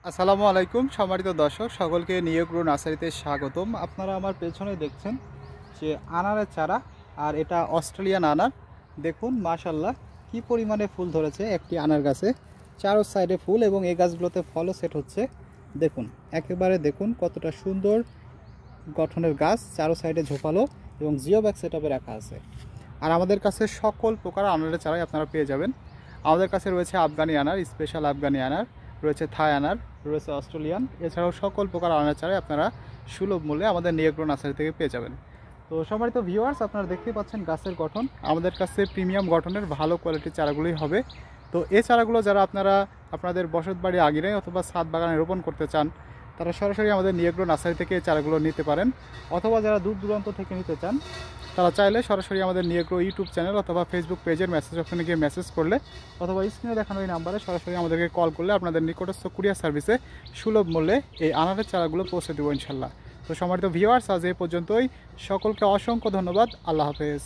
আসসালামু আলাইকুম সম্মানিত দর্শক সকলকে নিয়োগ্রো নার্সারিতে স্বাগতম। আপনারা আমার পেছনে দেখছেন যে আনারের চারা, আর এটা অস্ট্রেলিয়ান আনার। দেখুন মাশাল্লাহ কি পরিমাণে ফুল ধরেছে একটি আনার গাছে, চারো সাইডে ফুল এবং এই গাছগুলোতে ফলও সেট হচ্ছে। দেখুন একেবারে দেখুন কতটা সুন্দর গঠনের গাছ, চারো সাইডে ঝোপালো এবং জিও ব্যাগ সেটআপে রাখা আছে। আর আমাদের কাছে সকল প্রকার আনারের চারাই আপনারা পেয়ে যাবেন। আমাদের কাছে রয়েছে আফগানি আনার, স্পেশাল আফগানি আনার রয়েছে, থাই আনার রয়েছে, অস্ট্রেলিয়ান, এছাড়াও সকল প্রকার আনার চারাই আপনারা সুলভ মূল্যে আমাদের নিয়োগ্রো নার্সারি থেকে পেয়ে যাবেন। তো সম্মানিত ভিউয়ার্স, আপনারা দেখতেই পাচ্ছেন গাছের গঠন। আমাদের কাছে প্রিমিয়াম গঠনের ভালো কোয়ালিটির চারাগুলোই হবে। তো এই চারাগুলো যারা আপনারা আপনাদের বসত বাড়ি আঙিনায় অথবা ছাদ বাগানে রোপণ করতে চান, তারা সরাসরি আমাদের নিয়োগ্রো নার্সারি থেকে এই চারাগুলো নিতে পারেন। অথবা যারা দূর দূরান্ত থেকে নিতে চান, তারা চাইলে সরাসরি আমাদের নিয়োগ্রো ইউটিউব চ্যানেল অথবা ফেসবুক পেজের মেসেজ অপশনে গিয়ে মেসেজ করলে অথবা স্ক্রিনে দেখানো এই নাম্বারে সরাসরি আমাদেরকে কল করলে আপনাদের নিকটস্থ কুরিয়ার সার্ভিসে সুলভ মূল্যে এই আনারের চারাগুলো পৌঁছে দেবো ইনশাল্লাহ। তো সম্মানিত ভিউয়ার্স, আজ এই পর্যন্তই। সকলকে অসংখ্য ধন্যবাদ। আল্লাহ হাফেজ।